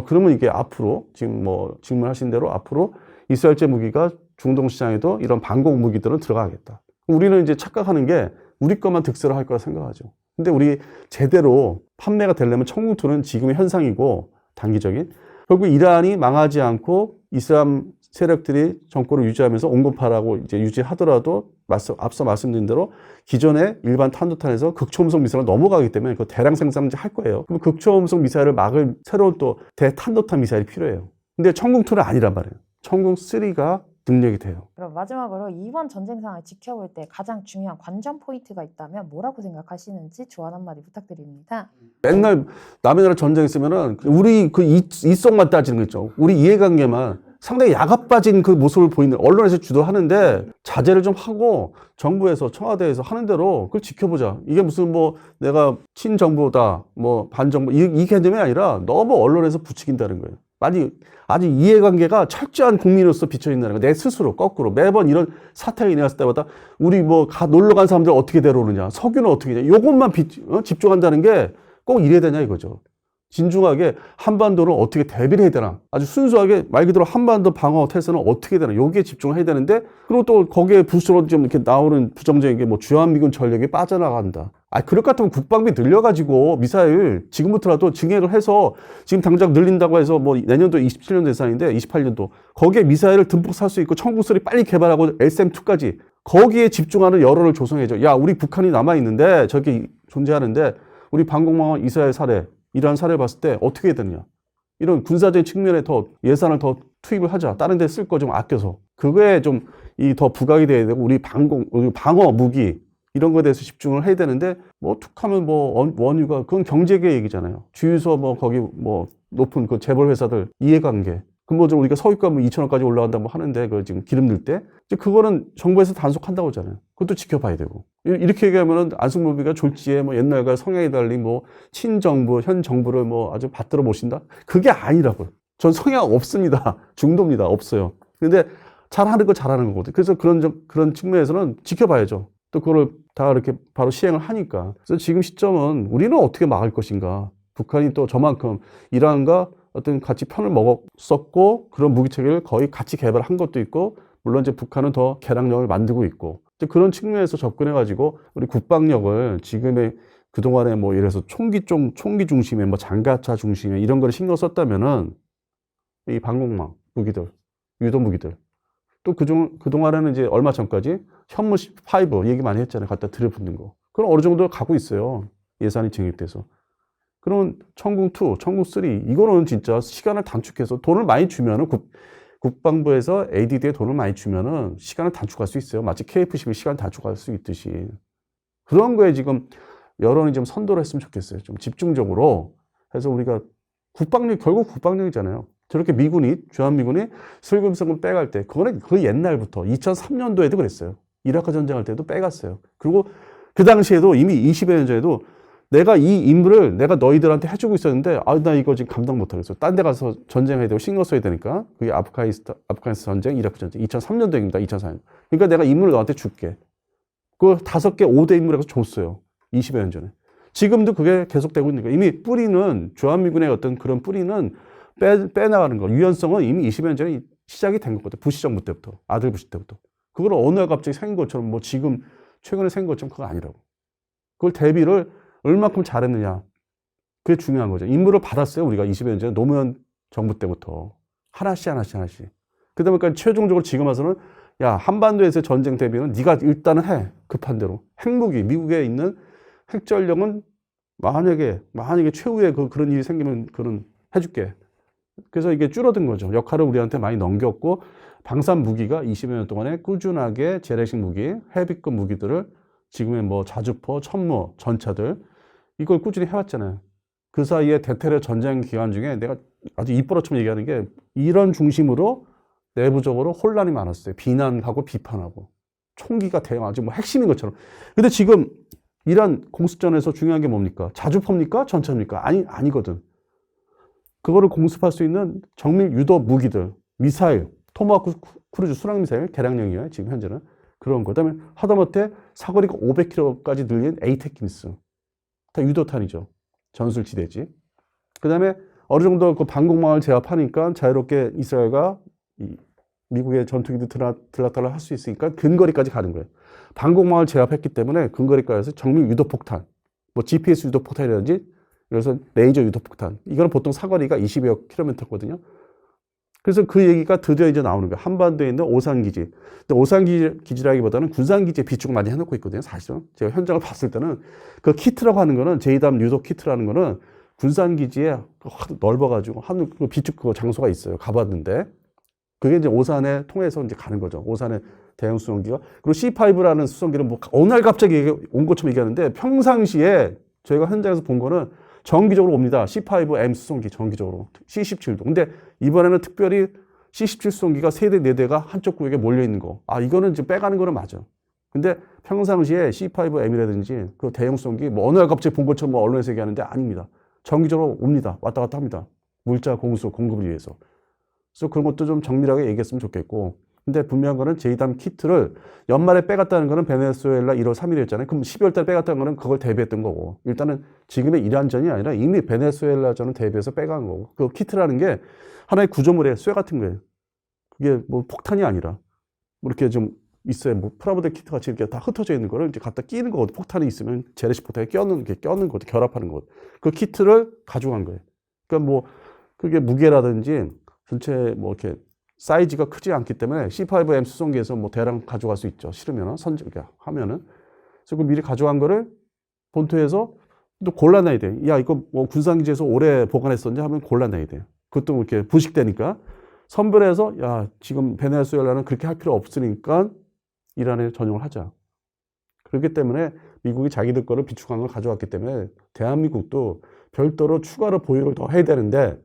그러면 이게 앞으로, 지금 뭐 질문하신 대로 앞으로 이스라엘제 무기가 중동 시장에도 이런 방공 무기들은 들어가겠다. 우리는 이제 착각하는 게 우리 것만 득세를 할 거라 생각하죠. 근데 우리 제대로 판매가 되려면 천궁2는 지금의 현상이고 단기적인, 결국 이란이 망하지 않고 이슬람 세력들이 정권을 유지하면서 온건파라고 이제 유지하더라도 앞서 말씀드린 대로 기존의 일반 탄도탄에서 극초음속 미사일로 넘어가기 때문에 그 대량 생산을 할 거예요. 그럼 극초음속 미사일을 막을 새로운 또 대탄도탄 미사일이 필요해요. 근데 천궁2는 아니란 말이에요. 천궁3가 능력이 돼요. 그럼 마지막으로 이번 전쟁 상황을 지켜볼 때 가장 중요한 관전 포인트가 있다면 뭐라고 생각하시는지 조언 한마디 부탁드립니다. 맨날 남의 나라 전쟁 있으면은 우리 그 이성만 따지는 거 있죠. 우리 이해관계만 상당히 야가 빠진 그 모습을 보이는, 언론에서 주도하는데 자제를 좀 하고 정부에서 청와대에서 하는 대로 그걸 지켜보자. 이게 무슨 뭐 내가 친정부다 뭐 반정부 이 개념이 아니라 너무 언론에서 부추긴다는 거예요. 아직 이해관계가 철저한 국민으로서 비춰진다는 거예요. 내 스스로 거꾸로 매번 이런 사태가 일어났을 때마다 우리 뭐 놀러 간 사람들 어떻게 데려오느냐, 석유는 어떻게 되냐, 요것만 집중한다는 게 꼭 이래야 되냐 이거죠. 진중하게 한반도를 어떻게 대비를 해야 되나, 아주 순수하게 말 그대로 한반도 방어 태세는 어떻게 되나, 여기에 집중을 해야 되는데, 그리고 또 거기에 부수로 좀 이렇게 나오는 부정적인 게 뭐 주한미군 전력이 빠져나간다. 그럴 것 같으면 국방비 늘려가지고 미사일 지금부터라도 증액을 해서, 지금 당장 늘린다고 해서 뭐 내년도 27년 예산인데 28년도 거기에 미사일을 듬뿍 살 수 있고 천궁3 빨리 개발하고 LSM2까지 거기에 집중하는 여론을 조성해줘. 야, 우리 북한이 남아있는데 저기 존재하는데 우리 방공망 이스라엘 사례, 이러한 사례를 봤을 때 어떻게 해야 되느냐. 이런 군사적인 측면에 더 예산을 더 투입을 하자. 다른 데 쓸 거 좀 아껴서. 그거에 좀 더 부각이 돼야 되고, 우리 방어 무기, 이런 거에 대해서 집중을 해야 되는데, 뭐 툭하면 뭐 원유가, 그건 경제계 얘기잖아요. 주유소 뭐 거기 뭐 높은 그 재벌 회사들 이해관계. 근본적으로 우리가 석유값 뭐 2,000원까지 올라간다고 하는데, 그 지금 기름 넣을 때. 이제 그거는 정부에서 단속한다고 하잖아요. 그것도 지켜봐야 되고. 이렇게 얘기하면은 안승무비가 졸지에 뭐 옛날과 성향이 달리 뭐 친정부, 현 정부를 뭐 아주 받들어 모신다? 그게 아니라고요. 전 성향 없습니다. 중도입니다. 없어요. 근데 잘하는 거 잘하는 거거든요. 그래서 그런 측면에서는 지켜봐야죠. 또 그걸 다 이렇게 바로 시행을 하니까. 그래서 지금 시점은 우리는 어떻게 막을 것인가. 북한이 또 저만큼 이란과 어떤 같이 편을 먹었었고, 그런 무기체계를 거의 같이 개발한 것도 있고, 물론 이제 북한은 더 개량력을 만들고 있고, 이제 그런 측면에서 접근해가지고 우리 국방력을 지금의 그동안에 뭐 예를 들어서 총기 중심의 뭐 장갑차 중심의 이런 거를 신경 썼다면은 이 방공망 무기들, 유도 무기들 또 그동안에는 이제 얼마 전까지 현무 5 얘기 많이 했잖아요. 갖다 들여붓는 거. 그럼 어느 정도 가고 있어요. 예산이 증액돼서. 그런 천궁 2, 천궁 3 이거는 진짜 시간을 단축해서 돈을 많이 주면은 국방부에서 ADD에 돈을 많이 주면은 시간을 단축할 수 있어요. 마치 KF-12 시간 단축할 수 있듯이. 그런 거에 지금 여론이 좀 선도를 했으면 좋겠어요. 좀 집중적으로 해서 우리가 결국 국방력이잖아요. 저렇게 주한미군이 슬금슬금 빼갈 때, 그거는 그 옛날부터 2003년도에도 그랬어요. 이라크 전쟁할 때도 빼갔어요. 그리고 그 당시에도 이미 20여 년 전에도 내가 이 임무를 내가 너희들한테 해주고 있었는데, 나 이거 지금 감당 못하겠어. 딴 데 가서 전쟁해야 되고 신경 써야 되니까. 그게 아프가니스탄 전쟁, 이라크 전쟁, 2003년도입니다. 2004년. 그러니까 내가 임무를 너한테 줄게. 그걸 5개, 5대 임무를 해서 줬어요. 20여 년 전에. 지금도 그게 계속되고 있는 거예요. 이미 주한미군의 어떤 그런 뿌리는 빼나가는 거. 유연성은 이미 20여 년 전에 시작이 된 거거든. 부시 정부 때부터. 아들 부시 때부터. 그걸 어느 날 갑자기 생긴 것처럼 뭐 지금 최근에 생긴 것처럼 그거 아니라고. 그걸 대비를 얼마큼 잘했느냐. 그게 중요한 거죠. 임무를 받았어요. 우리가 20여 년 전에 노무현 정부 때부터. 하나씩. 그 다음에 최종적으로 지금 와서는 야, 한반도에서의 전쟁 대비는 네가 일단은 해. 급한 대로. 핵무기, 미국에 있는 핵전력은 만약에 최후의 그런 일이 생기면 그런 해줄게. 그래서 이게 줄어든 거죠. 역할을 우리한테 많이 넘겼고 방산 무기가 20여 년 동안에 꾸준하게 재래식 무기, 헤비급 무기들을 지금의 뭐 자주포, 천무, 전차들 이걸 꾸준히 해왔잖아요. 그 사이에 대테러 전쟁 기간 중에 내가 아주 입버릇처럼 얘기하는 게 이런 중심으로 내부적으로 혼란이 많았어요. 비난하고 비판하고 총기가 아주 뭐 핵심인 것처럼. 근데 지금 이란 공습전에서 중요한 게 뭡니까? 자주포입니까? 전차입니까? 아니거든. 그거를 공습할 수 있는 정밀 유도 무기들, 미사일, 토마호크 크루즈 순항 미사일, 개량형이에요. 지금 현재는. 그런 거. 그다음에 하다못해 사거리가 500km까지 늘린 에이테킴스. 다 유도탄이죠. 전술지대지. 그다음에 어느 정도 그 방공망을 제압하니까 자유롭게 이스라엘과 미국의 전투기도 들락달락 할 수 있으니까 근거리까지 가는 거예요. 방공망을 제압했기 때문에 근거리까지서 정밀 유도폭탄, 뭐 GPS 유도폭탄이라든지 그래서 레이저 유도폭탄. 이거는 보통 사거리가 20여 킬로미터거든요. 그래서 그 얘기가 드디어 이제 나오는 거예요. 한반도에 있는 오산기지. 근데 오산기지라기보다는 군산기지에 비축을 많이 해놓고 있거든요. 사실은. 제가 현장을 봤을 때는 그 키트라고 하는 거는 제이담 유도 키트라는 거는 군산기지에 넓어가지고 한 비축 그 장소가 있어요. 가봤는데. 그게 이제 오산에 통해서 이제 가는 거죠. 오산에 대형 수송기가. 그리고 C5라는 수송기는 뭐 어느 날 갑자기 온 것처럼 얘기하는데 평상시에 저희가 현장에서 본 거는 정기적으로 옵니다. C5M 수송기 정기적으로. C17도. 근데 이번에는 특별히 C17 수송기가 3대, 4대가 한쪽 구역에 몰려 있는 거. 이거는 지금 빼가는 거는 맞아. 근데 평상시에 C5M이라든지 그 대형 수송기 뭐 어느 날 갑자기 본 것처럼 뭐 언론에서 얘기하는데 아닙니다. 정기적으로 옵니다. 왔다 갔다 합니다. 물자 공수 공급을 위해서. 그래서 그런 것도 좀 정밀하게 얘기했으면 좋겠고. 근데 분명한 거는 제이담 키트를 연말에 빼갔다는 거는 베네수엘라 1월 3일이었잖아요. 그럼 12월 달에 빼갔다는 거는 그걸 대비했던 거고. 일단은 지금의 이란전이 아니라 이미 베네수엘라전을 대비해서 빼간 거고. 그 키트라는 게 하나의 구조물의 쇠 같은 거예요. 그게 뭐 폭탄이 아니라 뭐 이렇게 좀 있어요. 뭐 프라모델 키트 같이 이렇게 다 흩어져 있는 거를 이제 갖다 끼는 거거든. 폭탄이 있으면 재래식 폭탄에 껴는 거거든. 결합하는 거거든. 그 키트를 가져간 거예요. 그러니까 뭐 그게 무게라든지 전체 뭐 이렇게 사이즈가 크지 않기 때문에 C5M 수송기에서 뭐 대량 가져갈 수 있죠. 싫으면은 하면은. 그래서 그 미리 가져간 거를 본토에서 또 골라내야 돼. 야, 이거 뭐 군산기지에서 오래 보관했었냐 하면 골라내야 돼. 그것도 이렇게 부식되니까 선별해서 야, 지금 베네수엘라는 그렇게 할 필요 없으니까 이란에 전용을 하자. 그렇기 때문에 미국이 자기들 거를 비축한 걸 가져왔기 때문에 대한민국도 별도로 추가로 보유를 더 해야 되는데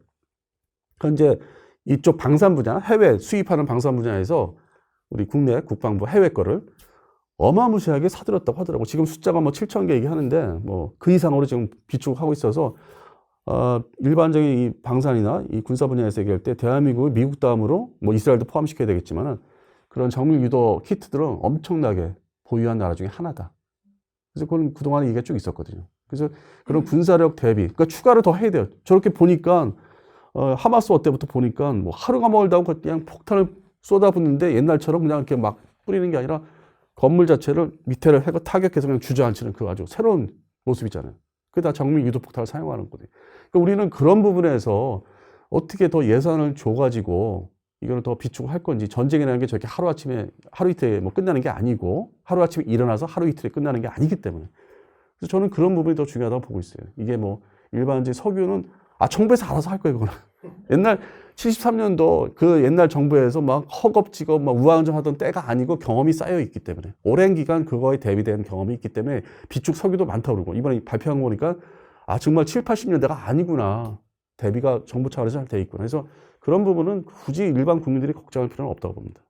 그건 이제 이쪽 방산 분야, 해외 수입하는 방산 분야에서 우리 국내 국방부 해외 거를 어마무시하게 사들였다고 하더라고. 지금 숫자가 뭐 7,000개 얘기하는데 뭐 그 이상으로 지금 비축하고 있어서 일반적인 이 방산이나 이 군사 분야에서 얘기할 때 대한민국이 미국 다음으로 뭐 이스라엘도 포함시켜야 되겠지만은 그런 정밀 유도 키트들은 엄청나게 보유한 나라 중에 하나다. 그래서 그건 그동안에 얘기가 쭉 있었거든요. 그래서 그런 군사력 대비, 그러니까 추가를 더 해야 돼요. 저렇게 보니까 하마스 때부터 보니까 뭐 하루가 멀다고 그냥 폭탄을 쏟아붓는데 옛날처럼 그냥 이렇게 막 뿌리는 게 아니라 건물 자체를 밑에를 해고 타격해서 그냥 주저앉히는 그 아주 새로운 모습이잖아요. 그게 다 정밀 유도 폭탄을 사용하는 거예요. 그러니까 우리는 그런 부분에서 어떻게 더 예산을 줘가지고 이거를 더 비축을 할 건지, 전쟁이라는 게 저렇게 하루아침에, 하루 이틀에 뭐 끝나는 게 아니고, 하루아침에 일어나서 하루 이틀에 끝나는 게 아니기 때문에. 그래서 저는 그런 부분이 더 중요하다고 보고 있어요. 이게 뭐, 일반적인 석유는, 정부에서 알아서 할 거예요, 그거는. 옛날 73년도 그 옛날 정부에서 막 허겁지겁 막 우왕좌왕 하던 때가 아니고 경험이 쌓여 있기 때문에. 오랜 기간 그거에 대비된 경험이 있기 때문에 비축 석유도 많다고 그러고, 이번에 발표한 거 보니까, 정말 7, 80년대가 아니구나. 대비가 정부 차원에서 잘 돼 있구나. 그래서 그런 부분은 굳이 일반 국민들이 걱정할 필요는 없다고 봅니다.